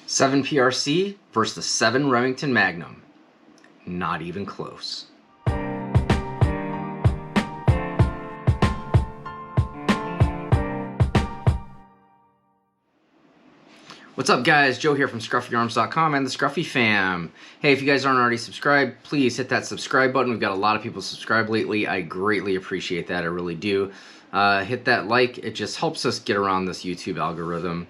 7 PRC versus the 7 Remington Magnum. Not even close. What's up, guys? Joe here from ScruffyArms.com and the Scruffy fam. Hey, if you guys aren't already subscribed, please hit that subscribe button. We've got a lot of people subscribed lately. I greatly appreciate that. I really do. Hit that like. It just helps us get around this YouTube algorithm.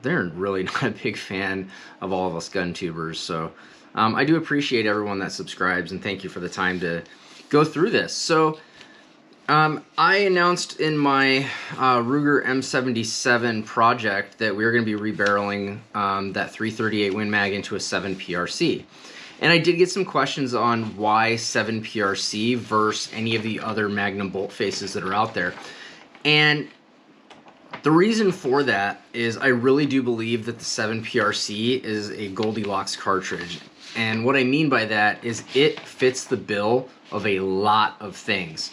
They're really not a big fan of all of us gun tubers, so I do appreciate everyone that subscribes, and thank you for the time to go through this. So I announced in my Ruger M77 project that we were going to be rebarreling that 338 Win Mag into a 7 PRC. And I did get some questions on why 7 PRC versus any of the other Magnum bolt faces that are out there. And the reason for that is I really do believe that the 7 PRC is a Goldilocks cartridge. And what I mean by that is it fits the bill of a lot of things.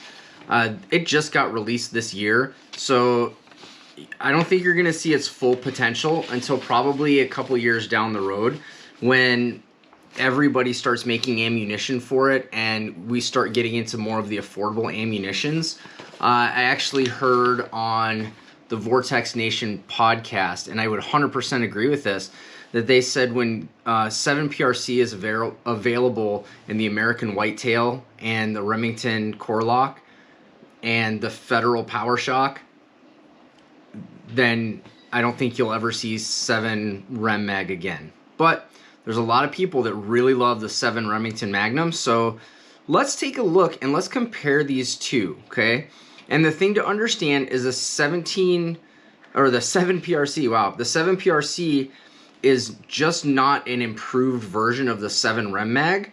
It just got released this year, so I don't think you're going to see its full potential until probably a couple years down the road when everybody starts making ammunition for it and we start getting into more of the affordable ammunitions. I actually heard on the Vortex Nation podcast, and I would 100% agree with this, that they said when 7 PRC is available in the American Whitetail and the Remington Core Lock and the Federal Power Shock, then I don't think you'll ever see 7 Rem Mag again. But there's a lot of people that really love the 7 Remington Magnum, so let's take a look and let's compare these two, okay? And the thing to understand is the 7 PRC, wow, the 7 PRC is just not an improved version of the 7 Rem Mag.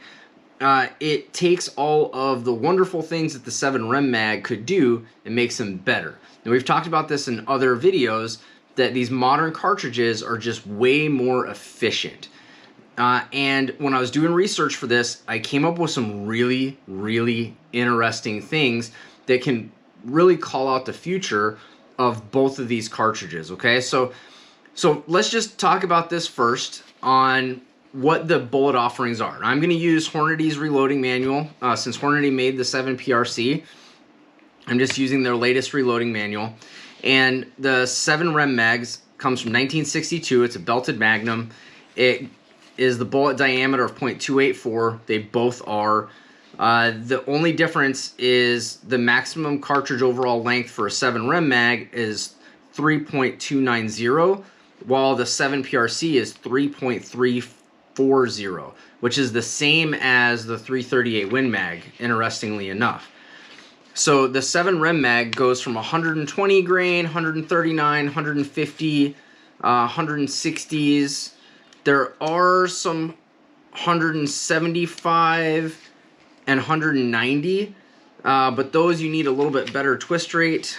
It takes all of the wonderful things that the 7 Rem Mag could do and makes them better. Now, we've talked about this in other videos, that these modern cartridges are just way more efficient. And when I was doing research for this, I came up with some really, really interesting things that can really call out the future of both of these cartridges, okay? So let's just talk about this first on what the bullet offerings are. I'm going to use Hornady's reloading manual. Since Hornady made the 7 PRC, I'm just using their latest reloading manual. And the 7 Rem Mags comes from 1962. It's a belted Magnum. It is the bullet diameter of .284. They both are. The only difference is the maximum cartridge overall length for a 7 Rem Mag is 3.290, while the 7 PRC is 3.340, which is the same as the 338 Win Mag, interestingly enough. So the 7 Rem Mag goes from 120 grain, 139, 150, 160s. There are some 175 and 190, but those you need a little bit better twist rate.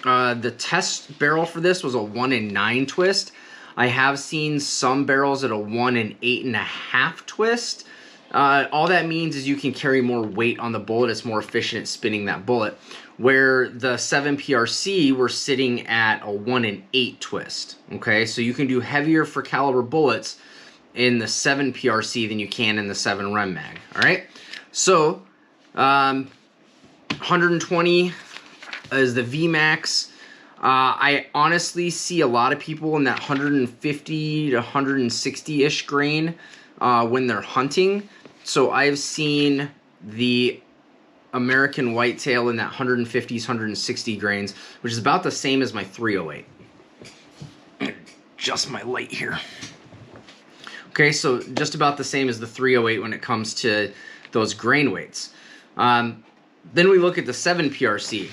The test barrel for this was a 1 in 9 twist. I have seen some barrels at a 1 in 8.5 twist. All that means is you can carry more weight on the bullet. It's more efficient at spinning that bullet. Where the 7 PRC, we're sitting at a 1 in 8 twist. Okay, so you can do heavier for caliber bullets in the 7 PRC than you can in the 7 Rem Mag. All right, so 120 is the VMAX. I honestly see a lot of people in that 150 to 160-ish grain when they're hunting. So I've seen the American Whitetail in that 150s, 160 grains, which is about the same as my 308. Adjust my light here. Okay, so just about the same as the 308 when it comes to those grain weights. Then we look at the 7 PRC.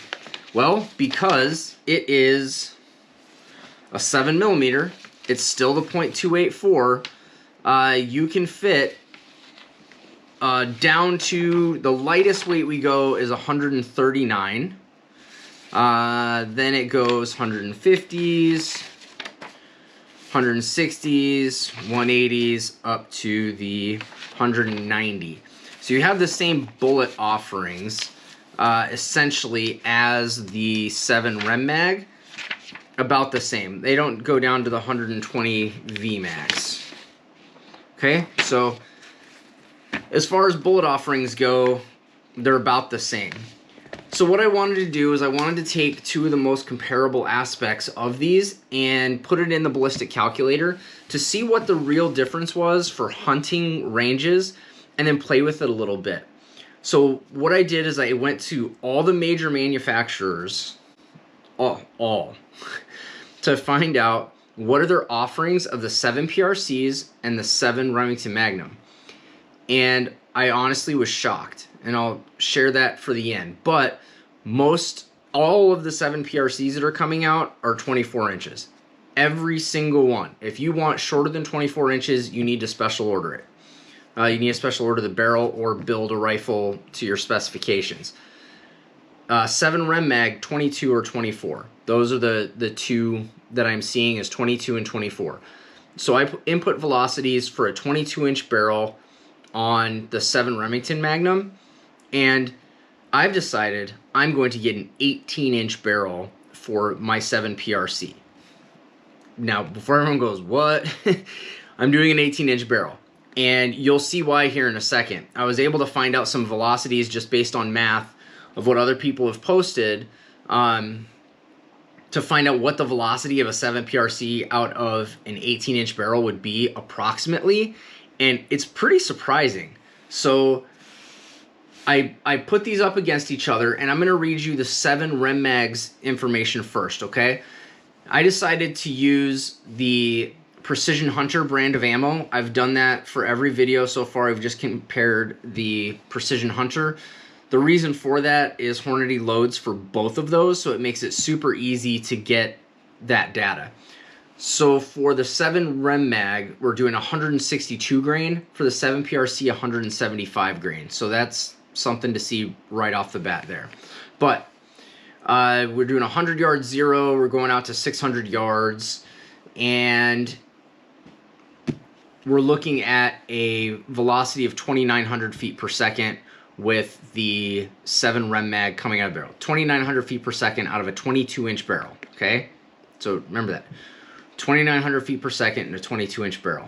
Well, because it is a 7mm, it's still the .284, you can fit down to the lightest weight we go is 139. Then it goes 150s, 160s, 180s, up to the 190. So you have the same bullet offerings essentially as the 7 Rem Mag, about the same. They don't go down to the 120 VMAX. Okay, so as far as bullet offerings go, they're about the same. So what I wanted to do is I wanted to take two of the most comparable aspects of these and put it in the Ballistic Calculator to see what the real difference was for hunting ranges, and then play with it a little bit. So what I did is I went to all the major manufacturers, all to find out what are their offerings of the 7 PRCs and the 7 Remington Magnum. And I honestly was shocked, and I'll share that for the end. But all of the 7 PRCs that are coming out are 24 inches. Every single one. If you want shorter than 24 inches, you need to special order it. You need to special order the barrel or build a rifle to your specifications. 7 Rem Mag, 22 or 24. Those are the two that I'm seeing is 22 and 24. So I input velocities for a 22-inch barrel on the 7 Remington Magnum, and I've decided I'm going to get an 18-inch barrel for my 7 PRC. Now, before everyone goes, what? I'm doing an 18-inch barrel, and you'll see why here in a second. I was able to find out some velocities just based on math of what other people have posted to find out what the velocity of a 7 PRC out of an 18-inch barrel would be approximately, and it's pretty surprising. So I put these up against each other, and I'm going to read you the 7 Rem Mag's information first, okay? I decided to use the Precision Hunter brand of ammo. I've done that for every video so far. I've just compared the Precision Hunter. The reason for that is Hornady loads for both of those, so it makes it super easy to get that data. So for the 7 Rem Mag, we're doing 162 grain. For the 7 PRC, 175 grain. So that's something to see right off the bat there. But we're doing 100 yards zero. We're going out to 600 yards. And we're looking at a velocity of 2,900 feet per second with the 7 Rem Mag coming out of the barrel. 2,900 feet per second out of a 22-inch barrel, okay? So remember that. 2,900 feet per second in a 22-inch barrel.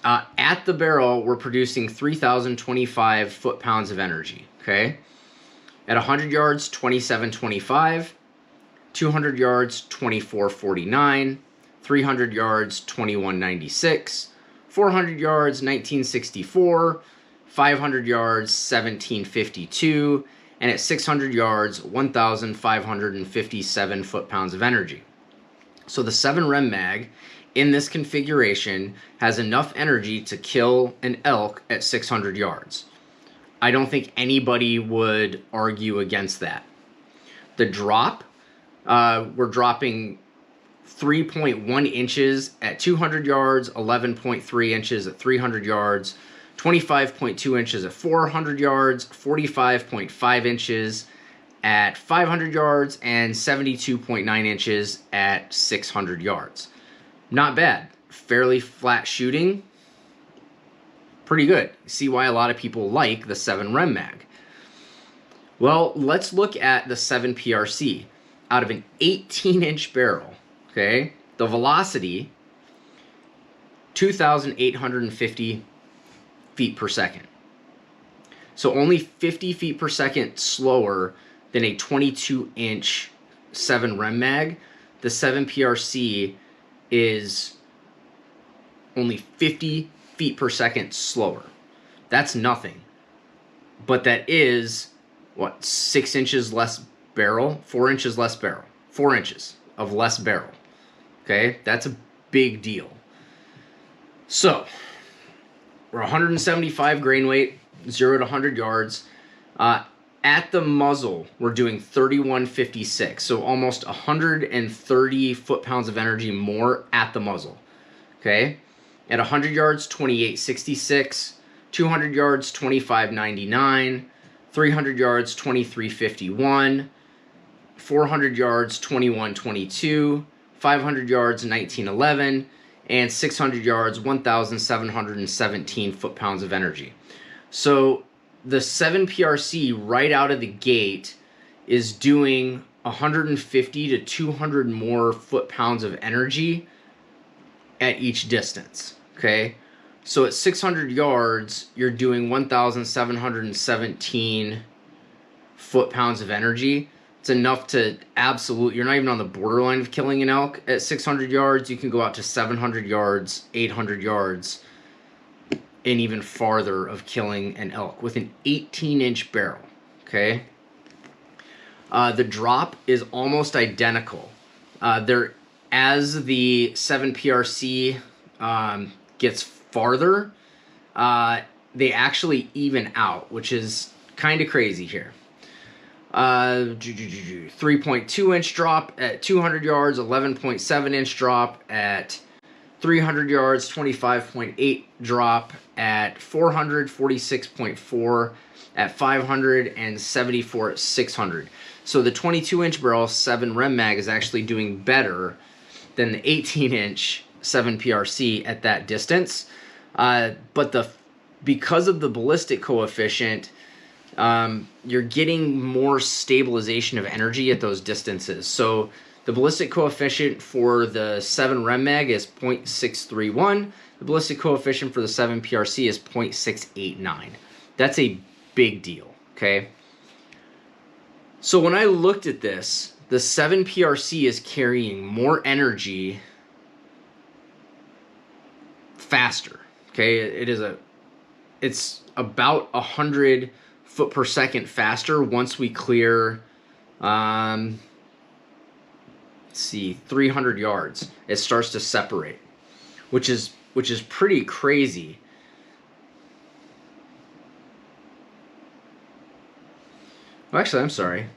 At the barrel, we're producing 3,025 foot-pounds of energy, okay? At 100 yards, 27.25. 200 yards, 24.49. 300 yards, 21.96. 400 yards, 19.64. 500 yards, 17.52. And at 600 yards, 1,557 foot-pounds of energy. So the 7 Rem Mag in this configuration has enough energy to kill an elk at 600 yards. I don't think anybody would argue against that. The drop, we're dropping 3.1 inches at 200 yards, 11.3 inches at 300 yards, 25.2 inches at 400 yards, 45.5 inches at 500 yards, and 72.9 inches at 600 yards. Not bad. Fairly flat shooting. Pretty good. See why a lot of people like the 7 Rem Mag. Well, let's look at the 7 PRC. Out of an 18-inch barrel, okay, the velocity, 2,850 feet per second. So only 50 feet per second slower than a 22-inch 7 Rem Mag. The 7 PRC is only 50 feet per second slower. That's nothing. But that is, what, 6 inches less barrel? 4 inches less barrel. 4 inches of less barrel. Okay? That's a big deal. So, we're 175 grain weight, 0 to 100 yards. At the muzzle, we're doing 31.56, so almost 130 foot-pounds of energy more at the muzzle. Okay? At 100 yards, 28.66, 200 yards, 25.99, 300 yards, 23.51, 400 yards, 21.22, 500 yards, 19.11, and 600 yards, 1,717 foot-pounds of energy. So the 7 PRC right out of the gate is doing 150 to 200 more foot-pounds of energy at each distance, okay? So at 600 yards, you're doing 1,717 foot-pounds of energy. It's enough to you're not even on the borderline of killing an elk. At 600 yards, you can go out to 700 yards, 800 yards, and even farther of killing an elk with an 18-inch barrel, okay? The drop is almost identical. As the 7 PRC gets farther, they actually even out, which is kind of crazy here. 3.2 inch drop at 200 yards, 11.7 inch drop at 300 yards, 25.8 drop at 400, 46.4 at 500, and 74 at 600. So the 22 inch barrel 7 Rem Mag is actually doing better than the 18 inch 7 PRC at that distance. But because of the ballistic coefficient, you're getting more stabilization of energy at those distances. So the ballistic coefficient for the 7 Rem Mag is 0.631. The ballistic coefficient for the 7 PRC is 0.689. That's a big deal, okay? So when I looked at this, the 7 PRC is carrying more energy faster, okay? It's about 100 foot per second faster once we clear, let's see, 300 yards. It starts to separate, which is pretty crazy. Well, actually, I'm sorry.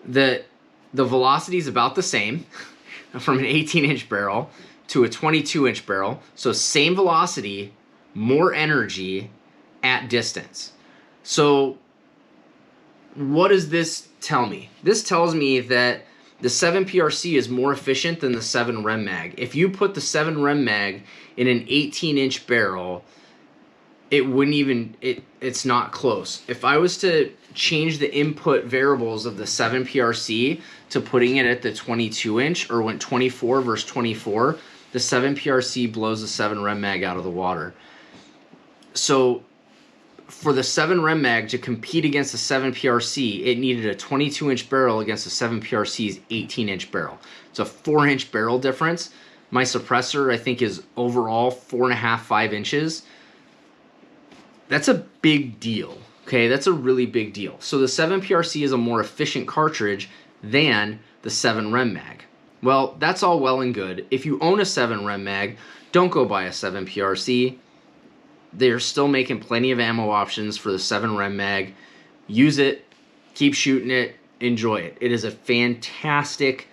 The velocity is about the same from an 18-inch barrel to a 22-inch barrel. So same velocity, more energy at distance. So what does this tell me? This tells me that the 7 PRC is more efficient than the 7 Rem Mag. If you put the 7 Rem Mag in an 18-inch barrel, it wouldn't even, it's not close. If I was to change the input variables of the 7 PRC to putting it at the 22-inch, or went 24 versus 24, the 7 PRC blows the 7 Rem Mag out of the water. So for the 7 Rem Mag to compete against the 7 PRC, it needed a 22-inch barrel against the 7 PRC's 18-inch barrel. It's a 4-inch barrel difference. My suppressor, I think, is overall 4.5, 5 inches. That's a big deal, okay? That's a really big deal. So the 7 PRC is a more efficient cartridge than the 7 Rem Mag. Well, that's all well and good. If you own a 7 Rem Mag, don't go buy a 7 PRC. They're still making plenty of ammo options for the 7 Rem Mag. Use it, keep shooting it, enjoy it. It is a fantastic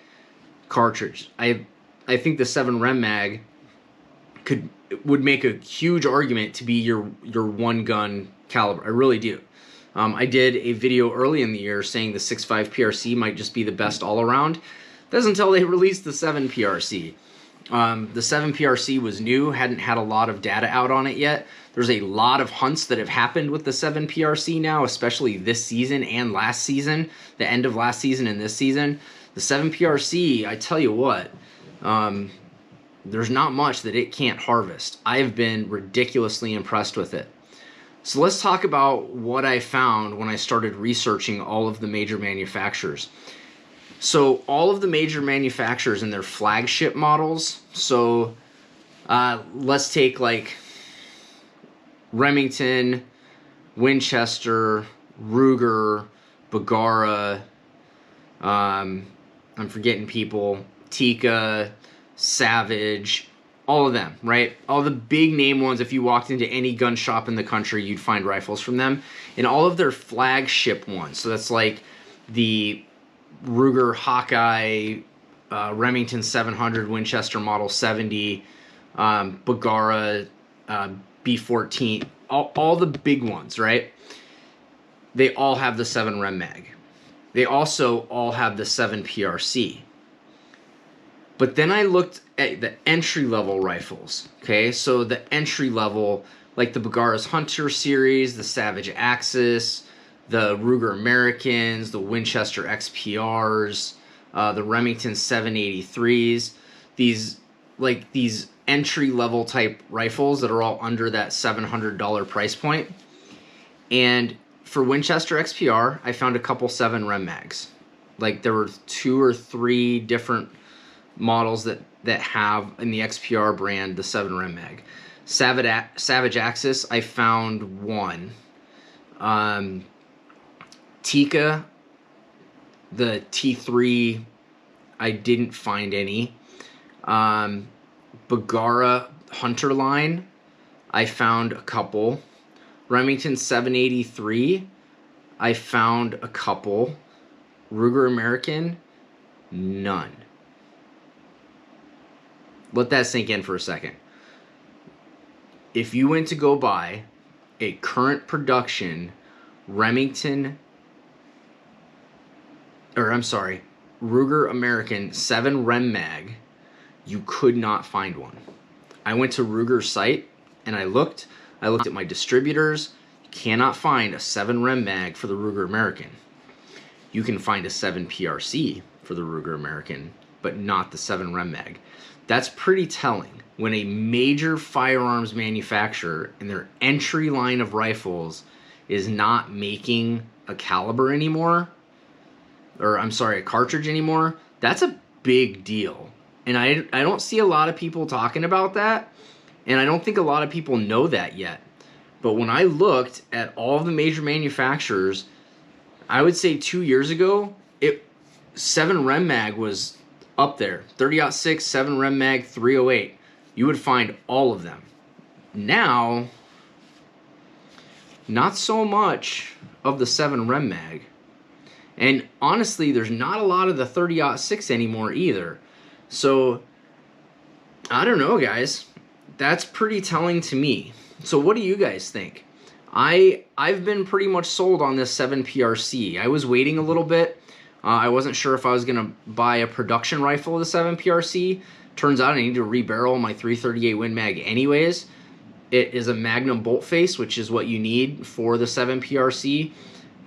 cartridge. I think the 7 Rem Mag would make a huge argument to be your one gun caliber. I really do. I did a video early in the year saying the 6.5 PRC might just be the best all around. That's until they released the 7 PRC. The 7 PRC was new, hadn't had a lot of data out on it yet. There's a lot of hunts that have happened with the 7 PRC now, especially this season and last season, the end of last season and this season. The 7 PRC, I tell you what, there's not much that it can't harvest. I've been ridiculously impressed with it. So let's talk about what I found when I started researching all of the major manufacturers. So all of the major manufacturers and their flagship models, so let's take like Remington, Winchester, Ruger, Bergara, I'm forgetting people, Tikka, Savage, all of them, right? All the big name ones, if you walked into any gun shop in the country, you'd find rifles from them. And all of their flagship ones, so that's like the Ruger Hawkeye, Remington 700, Winchester Model 70, Bergara, B14, all the big ones, right? They all have the 7 Rem Mag. They also all have the 7 PRC. But then I looked at the entry-level rifles, okay? So the entry-level, like the Bergara's Hunter series, the Savage Axis, the Ruger Americans, the Winchester XPRs, the Remington 783s, these entry level type rifles that are all under that $700 price point. And for Winchester XPR, I found a couple 7 Rem Mags. Like there were 2 or 3 different models that have in the XPR brand the 7 Rem Mag. Savage Axis, I found 1. Tikka, the T3, I didn't find any. Bagara Hunter line, I found a couple. Remington 783, I found a couple. Ruger American, none. Let that sink in for a second. If you went to go buy a current production Ruger American 7 Rem Mag, you could not find one. I went to Ruger's site and I looked at my distributors. You cannot find a 7 Rem Mag for the Ruger American. You can find a 7 PRC for the Ruger American, but not the 7 Rem Mag. That's pretty telling. When a major firearms manufacturer in their entry line of rifles is not making a caliber anymore, or I'm sorry, a cartridge anymore, that's a big deal. And I don't see a lot of people talking about that, and I don't think a lot of people know that yet. But when I looked at all of the major manufacturers, I would say 2 years ago, 7 Rem Mag was up there. 30-06, 7 Rem Mag, 308. You would find all of them. Now, not so much of the 7 Rem Mag. And honestly, there's not a lot of the 30-06 anymore either. So, I don't know, guys. That's pretty telling to me. So what do you guys think? I've been pretty much sold on this 7 PRC. I was waiting a little bit. I wasn't sure if I was going to buy a production rifle of the 7 PRC. Turns out I need to rebarrel my 338 Win Mag anyways. It is a Magnum bolt face, which is what you need for the 7 PRC.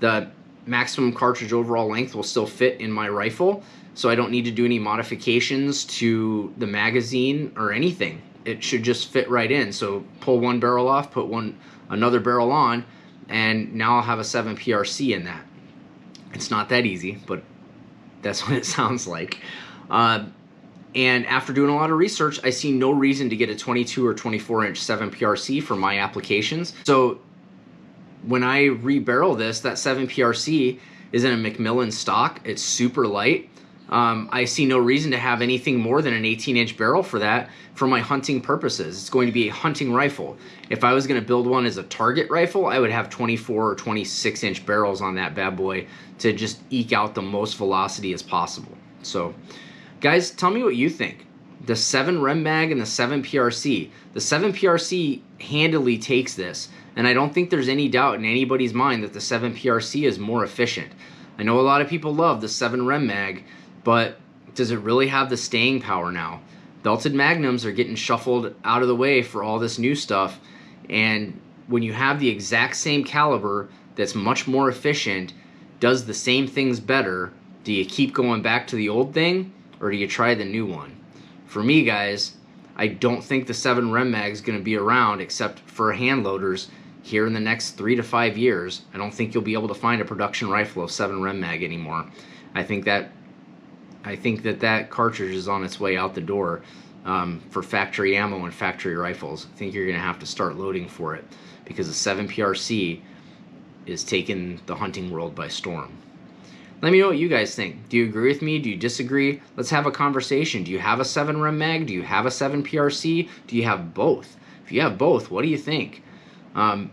The maximum cartridge overall length will still fit in my rifle, so I don't need to do any modifications to the magazine or anything. It should just fit right in. So pull one barrel off, put another barrel on, and now I'll have a 7 PRC in that. It's not that easy, but that's what it sounds like. And after doing a lot of research, I see no reason to get a 22 or 24-inch 7 PRC for my applications. So when I rebarrel this, that 7 PRC is in a Macmillan stock. It's super light. I see no reason to have anything more than an 18-inch barrel for that for my hunting purposes. It's going to be a hunting rifle. If I was going to build one as a target rifle, I would have 24 or 26-inch barrels on that bad boy to just eke out the most velocity as possible. So, guys, tell me what you think. The 7 Rem Mag and the 7 PRC. The 7 PRC handily takes this, and I don't think there's any doubt in anybody's mind that the 7 PRC is more efficient. I know a lot of people love the 7 Rem Mag, but does it really have the staying power now? Belted Magnums are getting shuffled out of the way for all this new stuff, and when you have the exact same caliber that's much more efficient, does the same things better, do you keep going back to the old thing, or do you try the new one? For me, guys, I don't think the 7 Rem Mag is going to be around except for hand loaders here in the next 3 to 5 years. I don't think you'll be able to find a production rifle of 7 Rem Mag anymore. I think that cartridge is on its way out the door for factory ammo and factory rifles. I think you're going to have to start loading for it because the 7 PRC is taking the hunting world by storm. Let me know what you guys think. Do you agree with me? Do you disagree? Let's have a conversation. Do you have a 7 Rem Mag? Do you have a 7 PRC? Do you have both? If you have both, what do you think? I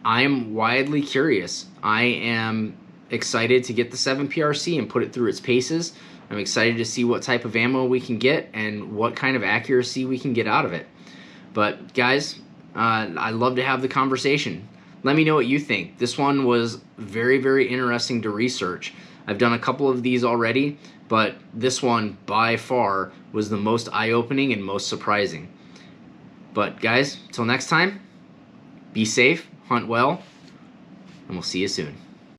am widely curious. I am excited to get the 7 PRC and put it through its paces. I'm excited to see what type of ammo we can get and what kind of accuracy we can get out of it. But guys, I love to have the conversation. Let me know what you think. This one was very, very interesting to research. I've done a couple of these already, but this one by far was the most eye-opening and most surprising. But guys, till next time, be safe, hunt well, and we'll see you soon.